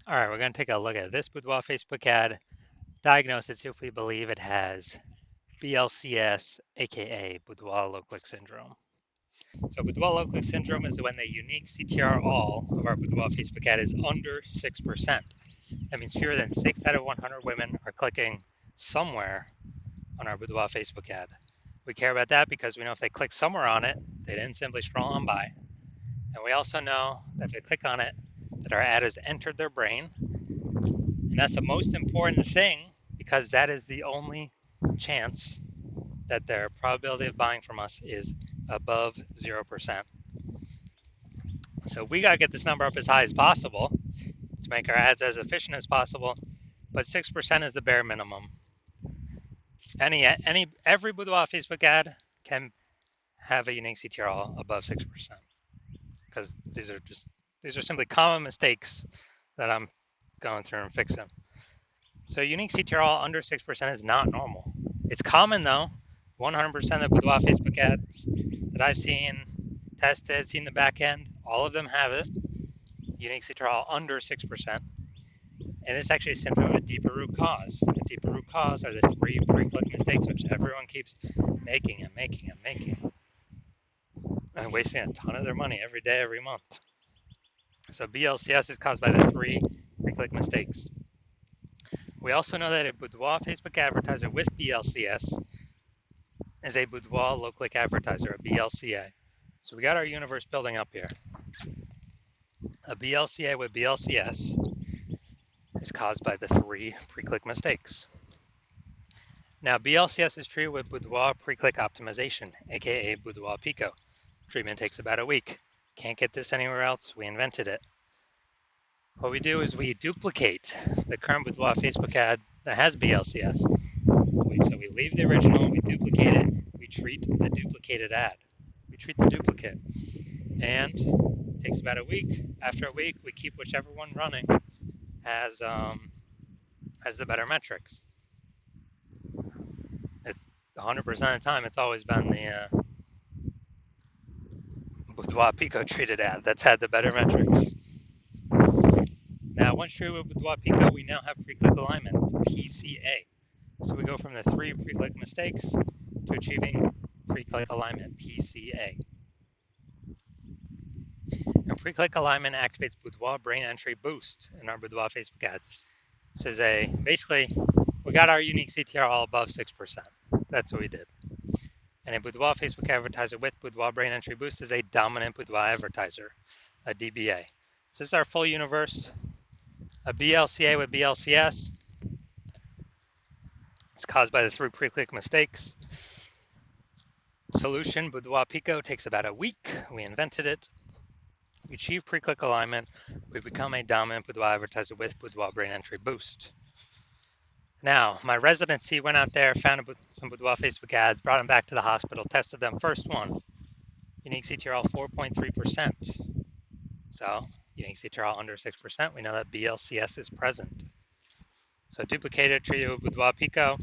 All right, we're going to take a look at this Boudoir Facebook ad, diagnose it, see if we believe it has BLCS, aka Boudoir low click syndrome. So Boudoir low click syndrome is when the unique CTR all of our Boudoir Facebook ad is under 6%. That means fewer than 6 out of 100 women are clicking somewhere on our Boudoir Facebook ad. We care about that because we know if they click somewhere on it, they didn't simply scroll on by. And we also know that if they click on it, that our ad has entered their brain. And that's the most important thing because that is the only chance that their probability of buying from us is above 0%. So we got to get this number up as high as possible to make our ads as efficient as possible, but 6% is the bare minimum. Every Boudoir Facebook ad can have a unique CTRL above 6% because these are simply common mistakes that I'm going through and fixing. So unique CTRL under 6% is not normal. It's common though. 100% of Boudoir Facebook ads that I've seen, tested, seen the back end, all of them have it. Unique CTRL under 6%. And this actually stems from a deeper root cause. The deeper root cause are the three pre-click mistakes, which everyone keeps making and wasting a ton of their money every day, every month. So BLCS is caused by the three pre-click mistakes. We also know that a Boudoir Facebook advertiser with BLCS is a Boudoir low-click advertiser, a BLCA. So we got our universe building up here. A BLCA with BLCS is caused by the three pre-click mistakes. Now, BLCS is treated with Boudoir pre-click optimization, aka Boudoir Pico. Treatment takes about a week. Can't get this anywhere else. We invented it. What we do is we duplicate the current Boudoir Facebook ad that has BLCS. So we leave the original, we duplicate it, we treat the duplicated ad. We treat the duplicate. And it takes about a week. After a week, we keep whichever one running has the better metrics. It's 100% of the time, it's always been the Boudoir Pico treated ad that's had the better metrics. Now, once treated with Boudoir Pico, we now have pre-click alignment, PCA. So we go from the three pre-click mistakes to achieving pre-click alignment, PCA. And pre-click alignment activates Boudoir brain entry boost in our Boudoir Facebook ads. This is basically, we got our unique CTR all above 6%. That's what we did. And a Boudoir Facebook advertiser with Boudoir brain entry boost is a dominant Boudoir advertiser, a DBA. So this is our full universe. A BLCA with BLCS. It's caused by the three pre-click mistakes. Solution, Boudoir Pico, takes about a week. We invented it. We achieve pre-click alignment. We become a dominant Boudoir advertiser with Boudoir brain entry boost. Now, my residency went out there, found some Boudoir Facebook ads, brought them back to the hospital, tested them. First one, unique CTRL 4.3%. So, unique CTRL under 6%, we know that BLCS is present. So duplicated, treated with Boudoir Pico,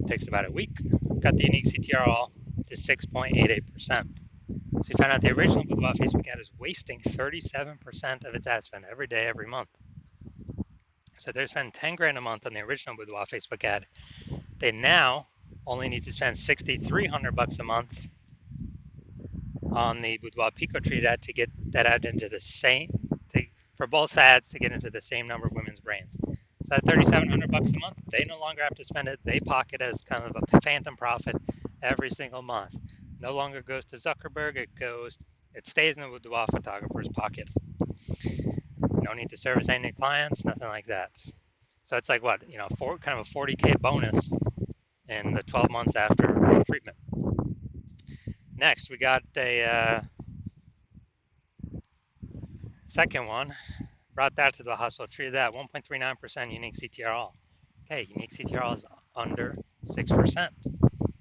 takes about a week. Got the unique CTRL to 6.88%. So we found out the original Boudoir Facebook ad is wasting 37% of its ad spend every day, every month. So they're spending 10 grand a month on the original Boudoir Facebook ad. They now only need to spend $6,300 a month on the Boudoir Pico treated ad to get that ad into the same, for both ads to get into the same number of women's brains. So at $3,700 a month, they no longer have to spend it. They pocket as kind of a phantom profit every single month. No longer goes to Zuckerberg. It stays in the Boudoir photographer's pocket. No need to service any clients, nothing like that. So it's like what, kind of a 40K bonus in the 12 months after treatment. Next, we got a second one. Brought that to the hospital, treated that 1.39% unique CTRL. Okay, unique CTRL is under 6%.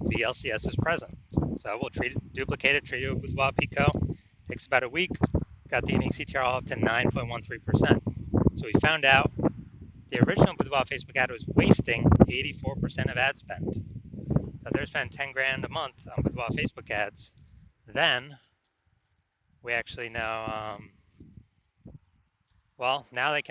BLCS is present. So we'll duplicate it, treat it with Boudoir Pico. Takes about a week. Got the unique CTRL up to 9.13%. So we found out the original Boudoir Facebook ad was wasting 84% of ad spend. So they're spending 10 grand a month on Boudoir Facebook ads. Then we actually know Well, now they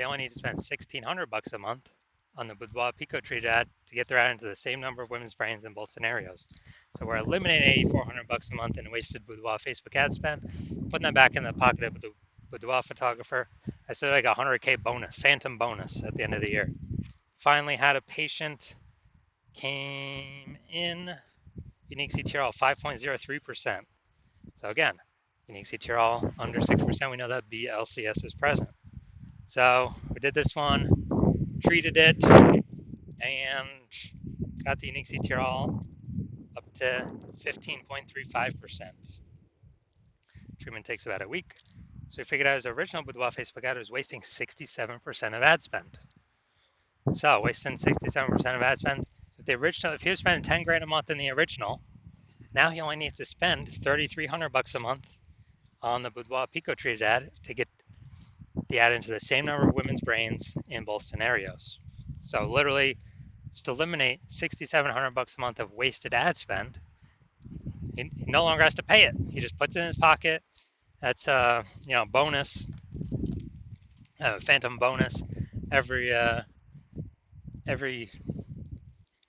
only need to spend $1,600 a month on the Boudoir Pico Treat ad to get their ad into the same number of women's brains in both scenarios. So we're eliminating $8,400 a month in wasted Boudoir Facebook ad spend, putting that back in the pocket of the Boudoir photographer. I said like a 100K bonus, phantom bonus at the end of the year. Finally had a patient came in, unique CTRL 5.03%. So again, unique CTRL under 6%, we know that BLCS is present. So we did this one, treated it, and got the unique CTRL up to 15.35%. Treatment takes about a week. So we figured out his original Boudoir Facebook ad was wasting 67% of ad spend. So wasting 67% of ad spend. So if he was spending 10 grand a month in the original, now he only needs to spend $3,300 a month on the Boudoir Pico Treated ad to get the ad into the same number of women's brains in both scenarios. So literally, just eliminate $6,700 a month of wasted ad spend. He no longer has to pay it. He just puts it in his pocket. That's bonus, phantom bonus every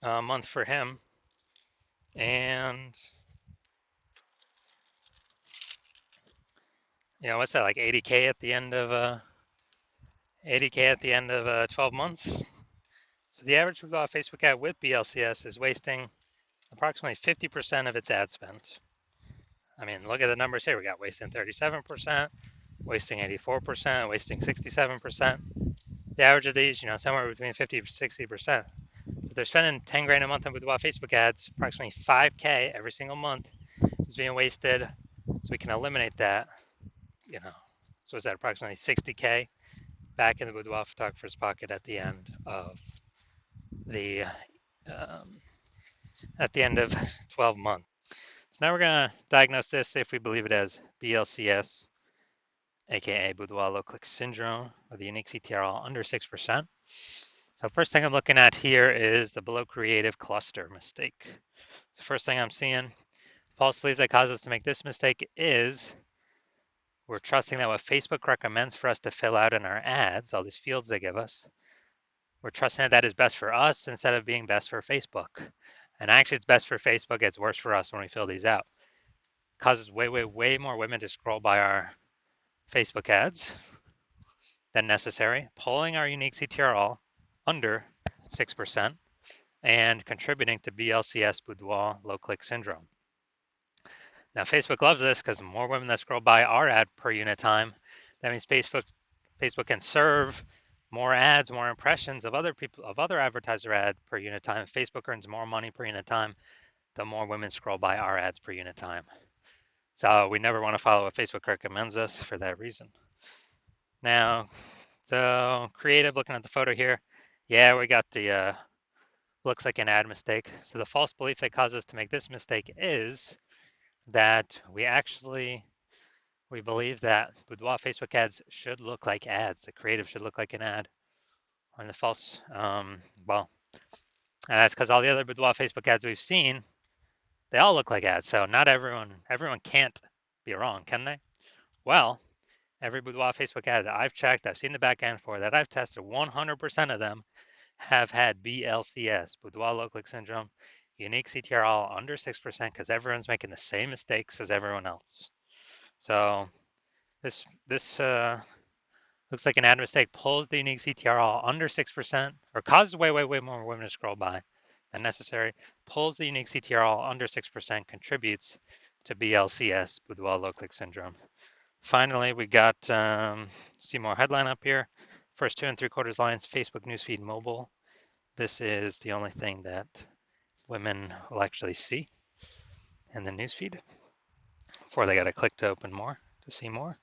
month for him. And what's that, like 80K at the end of 12 months. So the average Facebook ad with BLCS is wasting approximately 50% of its ad spend. I mean, look at the numbers here. We got wasting 37%, wasting 84%, wasting 67%. The average of these, somewhere between 50 to 60%. So they're spending 10 grand a month on Boudoir Facebook ads. Approximately 5K every single month is being wasted. So we can eliminate that. So is that approximately 60K back in the Boudoir photographer's pocket at the end of the 12 months. So now we're going to diagnose this if we believe it as BLCS, aka Boudoir low click syndrome, with a unique CTRL under 6%. So first thing I'm looking at here is the below creative cluster mistake. So first thing I'm seeing, false belief that causes us to make this mistake is we're trusting that what Facebook recommends for us to fill out in our ads, all these fields they give us, we're trusting that is best for us instead of being best for Facebook. And actually it's best for Facebook, it's worse for us when we fill these out. It causes way more women to scroll by our Facebook ads than necessary, pulling our unique CTRL under 6% and contributing to BLCS Boudoir low click syndrome. Now Facebook loves this because the more women that scroll by our ad per unit time, that means Facebook can serve more ads, more impressions of other advertiser ad per unit time. Facebook earns more money per unit time the more women scroll by our ads per unit time. So we never want to follow what Facebook recommends us for that reason. Now, so creative, looking at the photo here, yeah, we got the looks like an ad mistake. So the false belief that caused us to make this mistake is that we believe that Boudoir Facebook ads should look like ads. The creative should look like an ad. And the false, that's because all the other Boudoir Facebook ads we've seen, they all look like ads. So not everyone can't be wrong, can they? Well, every Boudoir Facebook ad that I've checked, I've seen the back end for, that I've tested, 100% of them have had BLCS, Boudoir low click syndrome, unique CTRL under 6% because everyone's making the same mistakes as everyone else. So this looks like an ad mistake, pulls the unique CTRL under 6%, or causes way more women to scroll by than necessary, pulls the unique CTRL under 6%, contributes to BLCS, Boudoir low click syndrome. Finally, we got see more headline up here. First 2 3/4 lines, Facebook newsfeed mobile. This is the only thing that women will actually see in the newsfeed before they got to click to open more to see more.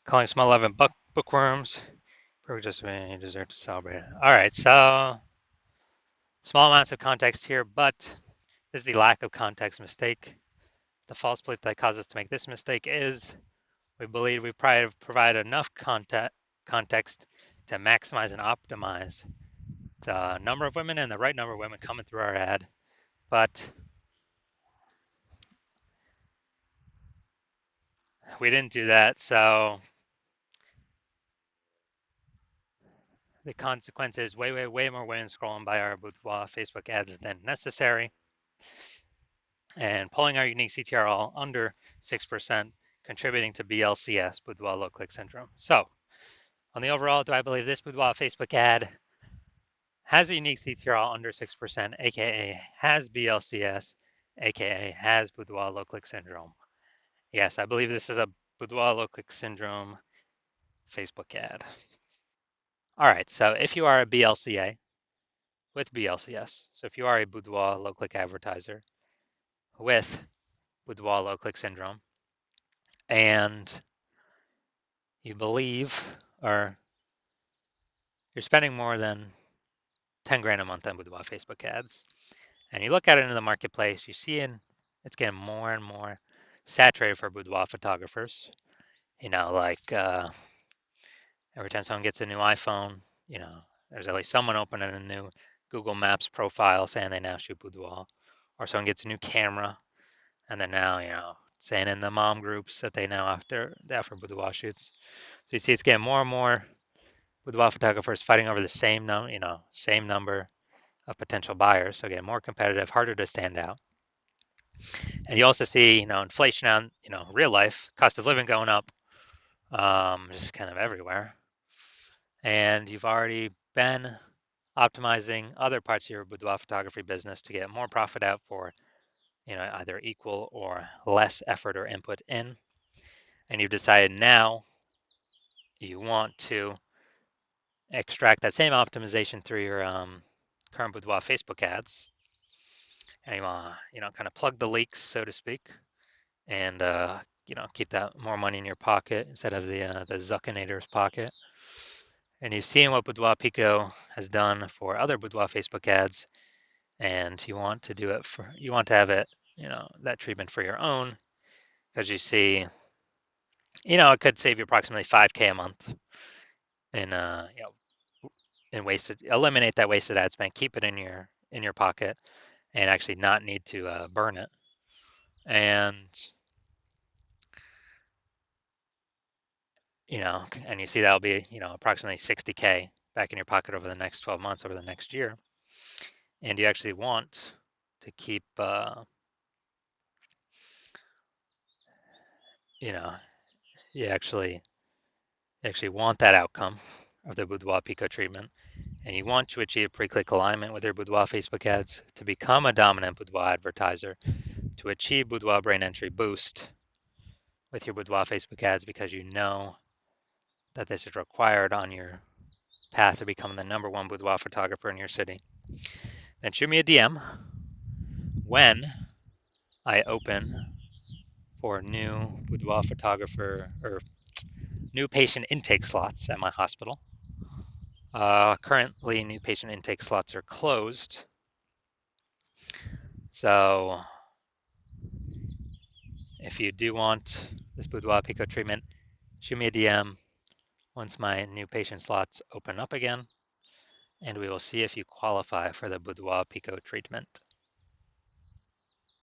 Calling small 11 bookworms. Just deserve to celebrate. All right, so small amounts of context here, but this is the lack of context mistake. The false belief that caused us to make this mistake is we believe we provide enough context to maximize and optimize the number of women and the right number of women coming through our ad, but we didn't do that. So The consequence is way more women scrolling by our Boudoir Facebook ads than necessary, and pulling our unique CTR under 6%, contributing to BLCS, Boudoir low click syndrome. So, on the overall, do I believe this Boudoir Facebook ad has a unique CTR under 6%, aka has BLCS, aka has Boudoir low click syndrome? Yes, I believe this is a Boudoir low click syndrome Facebook ad. All right, so if you are a BLCA with BLCS, so if you are a Boudoir low click advertiser with Boudoir low click syndrome, and you believe or you're spending more than 10 grand a month on Boudoir Facebook ads, and you look at it in the marketplace, you see it's getting more and more saturated for boudoir photographers. Like every time someone gets a new iPhone, there's at least someone opening a new Google Maps profile saying they now shoot boudoir, or someone gets a new camera and they're now, saying in the mom groups that they offer boudoir shoots. So you see, it's getting more and more boudoir photographers fighting over the same number of potential buyers. So again, more competitive, harder to stand out. And you also see, inflation on, real life, cost of living going up, just kind of everywhere. And you've already been optimizing other parts of your boudoir photography business to get more profit out for, either equal or less effort or input in. And you've decided now you want to extract that same optimization through your current boudoir Facebook ads. And you want to, kind of plug the leaks, so to speak, and keep that more money in your pocket instead of the Zuckinator's pocket. And you've seen what Boudoir Pico has done for other Boudoir Facebook ads, and you want to have it, that treatment for your own, because you see, it could save you approximately 5K a month in eliminate that wasted ad spend, keep it in your pocket, and actually not need to burn it. And and you see that'll be, approximately 60K back in your pocket over the next 12 months, over the next year. And you actually want to keep, you actually want that outcome of the Boudoir Pico treatment. And you want to achieve pre-click alignment with your Boudoir Facebook ads to become a dominant Boudoir advertiser, to achieve Boudoir brain entry boost with your Boudoir Facebook ads, because you know that this is required on your path to becoming the #1 boudoir photographer in your city. Then shoot me a DM when I open for new boudoir photographer or new patient intake slots at my hospital. Currently, new patient intake slots are closed. So if you do want this Boudoir Pico treatment, shoot me a DM once my new patient slots open up again, and we will see if you qualify for the Boudoir Pico treatment.